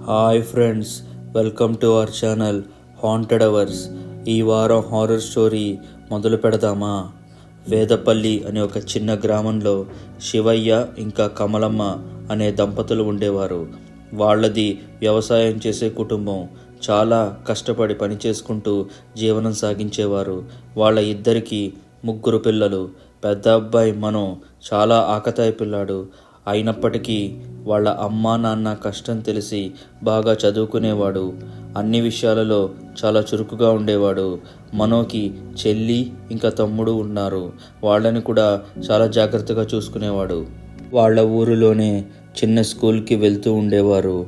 Hi friends, welcome to our channel haunted hours. ఈ వారం horror story మొదలు పెడదామా? వేదపల్లి అనే ఒక చిన్న గ్రామంలో శివయ్య ఇంకా కమలమ్మ అనే దంపతులు ఉండేవారు. వాళ్ళది వ్యవసాయం చేసే కుటుంబం. చాలా కష్టపడి పని చేసుకుంటూ జీవనం సాగించేవారు. వాళ్ళ ఇద్దరికి 3 పిల్లలు. పెద్ద అబ్బాయి మనో చాలా ఆకతాయి పిల్లాడు. అయినప్పటికీ వాళ్ళ అమ్మా నాన్న కష్టం తెలిసి బాగా చదువుకునేవాడు. అన్ని విషయాలలో చాలా చురుకుగా ఉండేవాడు. మనోకి చెల్లి ఇంకా తమ్ముడు ఉన్నారు. వాళ్ళని కూడా చాలా జాగ్రత్తగా చూసుకునేవాడు. వాళ్ళ ఊరిలోనే చిన్న స్కూల్కి వెళ్తూ ఉండేవారు.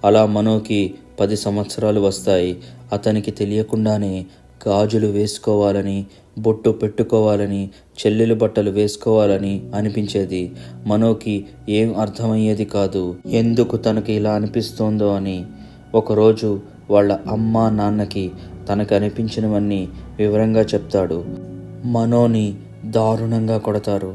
అలా మనోకి 10 సంవత్సరాలు వస్తాయి. అతనికి తెలియకుండానే గాజులు వేసుకోవాలని, బొట్టు పెట్టుకోవాలని, చెల్లెలు బట్టలు వేసుకోవాలని అనిపించేది. మనోకి ఏం అర్థమయ్యేది కాదు, ఎందుకు తనకి ఇలా అనిపిస్తోందో అని. ఒకరోజు వాళ్ళ అమ్మ నాన్నకి తనకు అనిపించినవన్నీ వివరంగా చెప్తాడు. మనోని దారుణంగా కొడతారు.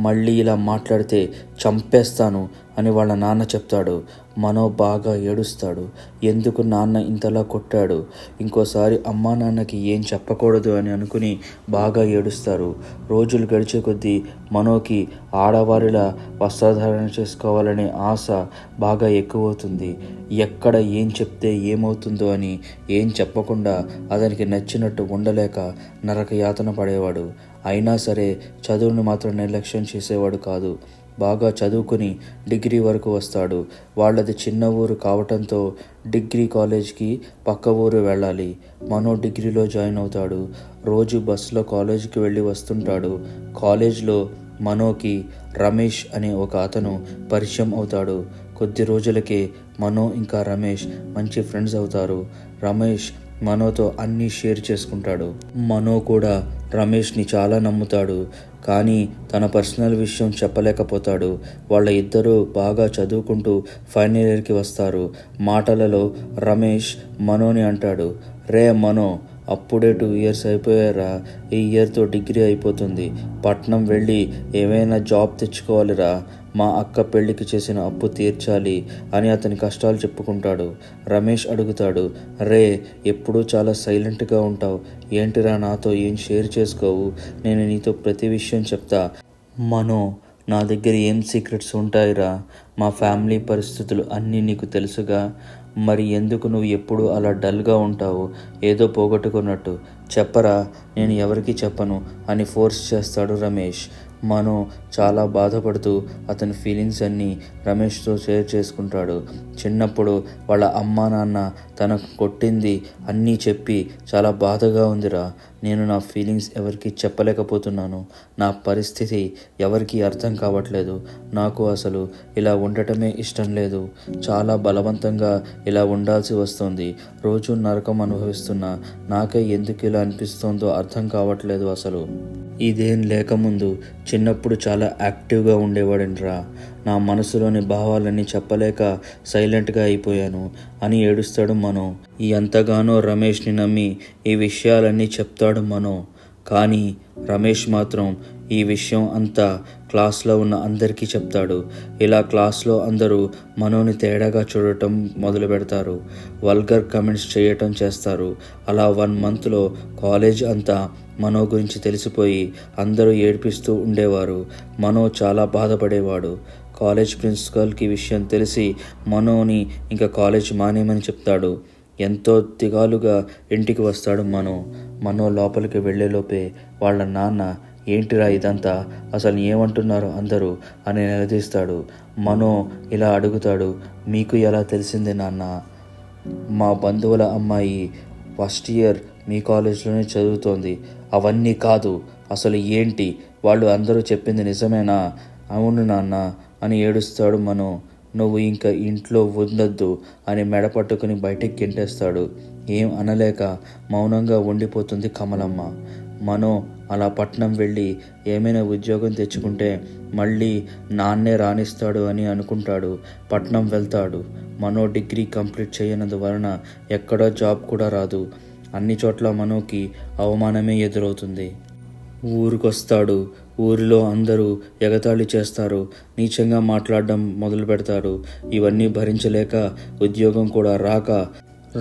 మళ్ళీ ఇలా మాట్లాడితే చంపేస్తాను అని వాళ్ళ నాన్న చెప్తాడు. మనో బాగా ఏడుస్తాడు. ఎందుకు నాన్న ఇంతలా కొట్టాడు, ఇంకోసారి అమ్మా నాన్నకి ఏం చెప్పకూడదు అని అనుకుని బాగా ఏడుస్తారు. రోజులు గడిచే కొద్దీ మనోకి ఆడవారిలా వస్త్రధారణ చేసుకోవాలనే ఆశ బాగా ఎక్కువవుతుంది. ఎక్కడ ఏం చెప్తే ఏమవుతుందో అని ఏం చెప్పకుండా అతనికి నచ్చినట్టు ఉండలేక నరక యాతన పడేవాడు. అయినా సరే చదువుని మాత్రం నిర్లక్ష్యం చేసేవాడు కాదు. బాగా చదువుకుని డిగ్రీ వరకు వస్తాడు. వాళ్ళది చిన్న ఊరు కావటంతో డిగ్రీ కాలేజ్కి పక్క ఊరు వెళ్ళాలి. మనో డిగ్రీలో జాయిన్ అవుతాడు. రోజు బస్సులో కాలేజీకి వెళ్ళి వస్తుంటాడు. కాలేజ్లో మనోకి రమేష్ అనే ఒక అతను పరిచయం అవుతాడు. కొద్ది రోజులకే మనో ఇంకా రమేష్ మంచి ఫ్రెండ్స్ అవుతారు. రమేష్ మనోతో అన్నీ షేర్ చేసుకుంటాడు. మనో కూడా రమేష్ని చాలా నమ్ముతాడు. కానీ తన పర్సనల్ విషయం చెప్పలేకపోతాడు. వాళ్ళ ఇద్దరూ బాగా చదువుకుంటూ ఫైనల్ ఇయర్కి వస్తారు. మాటలలో రమేష్ మనోని అంటాడు, రే మనో, అప్పుడే 2 ఇయర్స్ అయిపోయారా? ఈ ఇయర్తో డిగ్రీ అయిపోతుంది. పట్నం వెళ్ళి ఏమైనా జాబ్ తెచ్చుకోవాలిరా. మా అక్క పెళ్ళికి చేసిన అప్పు తీర్చాలి అని అతని కష్టాలు చెప్పుకుంటాడు. రమేష్ అడుగుతాడు, రే, ఎప్పుడూ చాలా సైలెంట్గా ఉంటావు, ఏంటిరా నాతో ఏం షేర్ చేసుకోవు? నేను నీతో ప్రతి విషయం చెప్తా. మనో, నా దగ్గర ఏం సీక్రెట్స్ ఉంటాయిరా? మా ఫ్యామిలీ పరిస్థితులు అన్నీ నీకు తెలుసుగా. మరి ఎందుకు నువ్వు ఎప్పుడు అలా డల్గా ఉంటావు, ఏదో పోగొట్టుకున్నట్టు? చెప్పరా, నేను ఎవరికి చెప్పను అని ఫోర్స్ చేస్తాడు రమేష్. మనో చాలా బాధపడుతూ అతని ఫీలింగ్స్ అన్నీ రమేష్తో షేర్ చేసుకుంటాడు. చిన్నప్పుడు వాళ్ళ అమ్మా నాన్న తనకు కొట్టింది అన్నీ చెప్పి చాలా బాధగా ఉందిరా. నేను నా ఫీలింగ్స్ ఎవరికి చెప్పలేకపోతున్నాను. నా పరిస్థితి ఎవరికి అర్థం కావట్లేదు. నాకు అసలు ఇలా ఉండటమే ఇష్టం లేదు. చాలా బలవంతంగా ఇలా ఉండాల్సి వస్తుంది. రోజు నరకం అనుభవిస్తున్నా. నాకే ఎందుకు ఇలా అనిపిస్తోందో అర్థం కావట్లేదు అసలు. ఇదేం లేకముందు చిన్నప్పుడు చాలా యాక్టివ్గా ఉండేవాడినిరా. నా మనసులోని భావాలన్నీ చెప్పలేక సైలెంట్గా అయిపోయాను అని ఏడుస్తాడు మనో. ఎంతగానో రమేష్ని నమ్మి ఈ విషయాలన్నీ చెప్తాడు మనో. కానీ రమేష్ మాత్రం ఈ విషయం అంతా క్లాస్లో ఉన్న అందరికీ చెప్తాడు. ఇలా క్లాస్లో అందరూ మనోని తేడాగా చూడటం మొదలు పెడతారు. వల్గర్ కమెంట్స్ చేయటం చేస్తారు. అలా 1 మంత్లో కాలేజ్ అంతా మనో గురించి తెలిసిపోయి అందరూ ఏడిపిస్తూ ఉండేవారు. మనో చాలా బాధపడేవాడు. కాలేజ్ ప్రిన్సిపల్కి విషయం తెలిసి మనోని ఇంకా కాలేజ్ మానేమని చెప్తాడు. ఎంతో దిగాలుగా ఇంటికి వస్తాడు మనో లోపలికి వెళ్ళేలోపే వాళ్ళ నాన్న, ఏంటిరా ఇదంతా, అసలు ఏమంటున్నారు అందరూ అని నిలదీస్తాడు. మనో ఇలా అడుగుతాడు, మీకు ఎలా తెలిసింది నాన్న? మా బంధువుల అమ్మాయి ఫస్ట్ ఇయర్ మీ కాలేజ్లోనే చదువుతోంది. అవన్నీ కాదు, అసలు ఏంటి, వాళ్ళు అందరూ చెప్పింది నిజమేనా? అవును నాన్న అని ఏడుస్తాడు మనో. నువ్వు ఇంకా ఇంట్లో ఉండొద్దు అని మెడ పట్టుకుని బయటికి గెంటేస్తాడు. ఏం అనలేక మౌనంగా ఉండిపోతుంది కమలమ్మ. మనో అలా పట్నం వెళ్ళి ఏమైనా ఉద్యోగం తెచ్చుకుంటే మళ్ళీ నాన్నే రాణిస్తాడు అని అనుకుంటాడు. పట్నం వెళ్తాడు. మనో డిగ్రీ కంప్లీట్ చేయనందువలన ఎక్కడో జాబ్ కూడా రాదు. అన్ని చోట్ల మనోకి అవమానమే ఎదురవుతుంది. ఊరికొస్తాడు. ఊరిలో అందరూ ఎగతాళి చేస్తారు, నీచంగా మాట్లాడడం మొదలు పెడతారు. ఇవన్నీ భరించలేక ఉద్యోగం కూడా రాక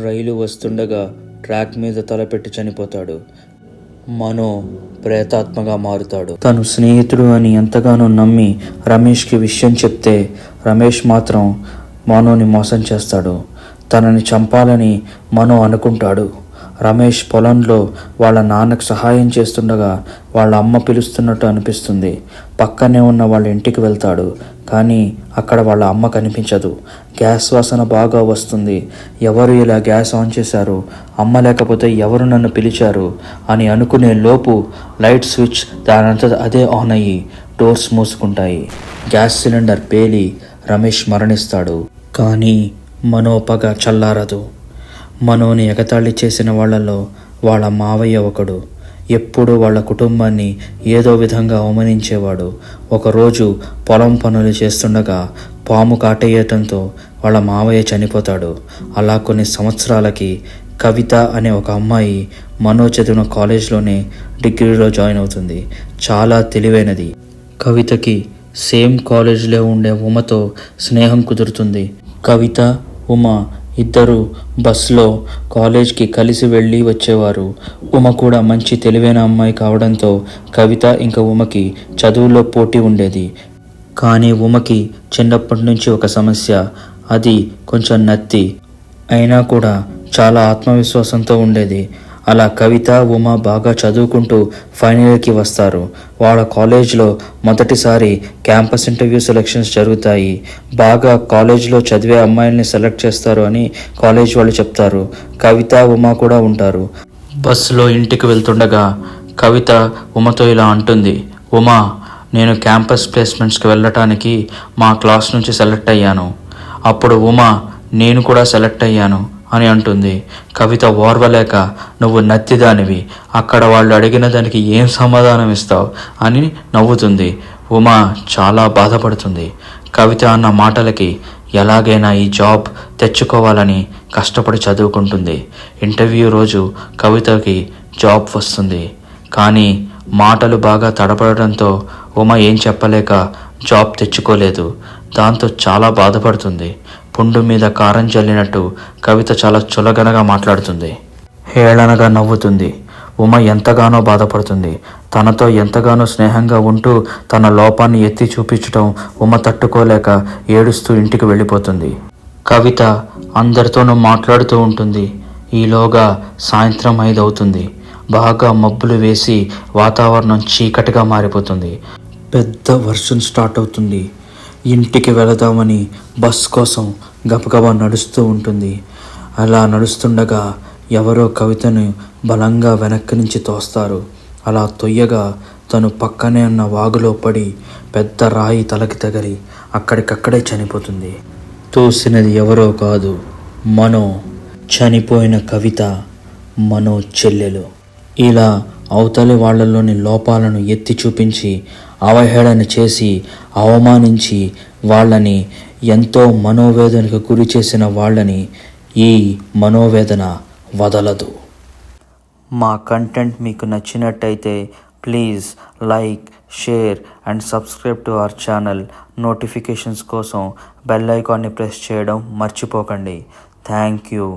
రైలు వస్తుండగా ట్రాక్ మీద తలపెట్టి చనిపోతాడు. మనో ప్రేతాత్మగా మారుతాడు. తను స్నేహితుడు అని ఎంతగానో నమ్మి రమేష్కి విషయం చెప్తే రమేష్ మాత్రం మనోని మోసం చేస్తాడు. తనని చంపాలని మనో అనుకుంటాడు. రమేష్ పొలంలో వాళ్ళ నాన్నకు సహాయం చేస్తుండగా వాళ్ళ అమ్మ పిలుస్తున్నట్టు అనిపిస్తుంది. పక్కనే ఉన్న వాళ్ళ ఇంటికి వెళ్తాడు. కానీ అక్కడ వాళ్ళ అమ్మ కనిపించదు. గ్యాస్ వాసన బాగా వస్తుంది. ఎవరు ఇలా గ్యాస్ ఆన్ చేశారు, అమ్మ లేకపోతే ఎవరు నన్ను పిలిచారు అని అనుకునే లోపు లైట్ స్విచ్ దానంతట అదే ఆన్ అయ్యి డోర్స్ మూసుకుంటాయి. గ్యాస్ సిలిండర్ పేలి రమేష్ మరణిస్తాడు. కానీ మనో పగ చల్లారదు. మనోని ఎగతాళి చేసిన వాళ్లలో వాళ్ళ మావయ్య ఒకడు. ఎప్పుడూ వాళ్ళ కుటుంబాన్ని ఏదో విధంగా అవమానించేవాడు. ఒకరోజు పొలం పనులు చేస్తుండగా పాము కాటేయటంతో వాళ్ళ మావయ్య చనిపోతాడు. అలా కొన్ని సంవత్సరాలకి కవిత అనే ఒక అమ్మాయి మనో చదివిన కాలేజ్లోనే డిగ్రీలో జాయిన్ అవుతుంది. చాలా తెలివైనది. కవితకి సేమ్ కాలేజ్లో ఉండే ఉమతో స్నేహం కుదురుతుంది. కవిత, ఉమ ఇద్దరు బస్లో కాలేజ్కి కలిసి వెళ్ళి వచ్చేవారు. ఉమ కూడా మంచి తెలివైన అమ్మాయి కావడంతో కవిత ఇంకా ఉమకి చదువులో పోటీ ఉండేది. కానీ ఉమకి చిన్నప్పటి నుంచి ఒక సమస్య. అది కొంచెం నత్తి అయినా కూడా చాలా ఆత్మవిశ్వాసంతో ఉండేది. అలా కవిత, ఉమ బాగా చదువుకుంటూ ఫైనల్ ఇయర్కి వస్తారు. వాళ్ళ కాలేజ్లో మొదటిసారి క్యాంపస్ ఇంటర్వ్యూ సెలక్షన్స్ జరుగుతాయి. బాగా కాలేజ్లో చదివే అమ్మాయిల్ని సెలెక్ట్ చేస్తారు అని కాలేజ్ వాళ్ళు చెప్తారు. కవిత, ఉమ కూడా ఉంటారు. బస్సులో ఇంటికి వెళ్తుండగా కవిత ఉమతో ఇలా అంటుంది, ఉమా, నేను క్యాంపస్ ప్లేస్మెంట్స్కి వెళ్ళటానికి మా క్లాస్ నుంచి సెలెక్ట్ అయ్యాను. అప్పుడు ఉమ, నేను కూడా సెలెక్ట్ అయ్యాను అని అంటుంది. కవిత ఓర్వలేక, నువ్వు నత్తిదానివి, అక్కడ వాళ్ళు అడిగిన దానికి ఏం సమాధానం ఇస్తావు అని నవ్వుతుంది. ఉమా చాలా బాధపడుతుంది. కవిత అన్న మాటలకి ఎలాగైనా ఈ జాబ్ తెచ్చుకోవాలని కష్టపడి చదువుకుంటుంది. ఇంటర్వ్యూ రోజు కవితకి జాబ్ వస్తుంది. కానీ మాటలు బాగా తడపడంతో ఉమ ఏం చెప్పలేక జాబ్ తెచ్చుకోలేదు. దాంతో చాలా బాధపడుతుంది. పుండు మీద కారం చల్లినట్టు కవిత చాలా చులకనగా మాట్లాడుతుంది. హేళనగా నవ్వుతుంది. ఉమ ఎంతగానో బాధపడుతుంది. తనతో ఎంతగానో స్నేహంగా ఉంటూ తన లోపాన్ని ఎత్తి చూపించడం ఉమ తట్టుకోలేక ఏడుస్తూ ఇంటికి వెళ్ళిపోతుంది. కవిత అందరితోనూ మాట్లాడుతూ ఉంటుంది. ఈలోగా సాయంత్రం 5 అవుతుంది. బాగా మబ్బులు వేసి వాతావరణం చీకటిగా మారిపోతుంది. పెద్ద వర్షం స్టార్ట్ అవుతుంది. ఇంటికి వెళదామని బస్ కోసం గబగబా నడుస్తూ ఉంటుంది. అలా నడుస్తుండగా ఎవరో కవితను బలంగా వెనక్కి నుంచి తోస్తారు. అలా తొయ్యగా తను పక్కనే ఉన్న వాగులో పడి పెద్ద రాయి తలకి తగిలి అక్కడికక్కడే చనిపోతుంది. తోసినది ఎవరో కాదు, మనో. చనిపోయిన కవిత మనో చెల్లెలు. ఇలా అవతలి వాళ్లలోని లోపాలను ఎత్తి చూపించి అవహేళన చేసి అవమానించి వాళ్ళని ఎంతో మనోవేదనకు గురి చేసిన వాళ్ళని ఈ మనోవేదన వదలదు. మా కంటెంట్ మీకు నచ్చినట్టయితే please like, share and subscribe to our channel. Notifications కోసం బెల్ ఐకాన్ని ప్రెస్ చేయడం మర్చిపోకండి. Thank you.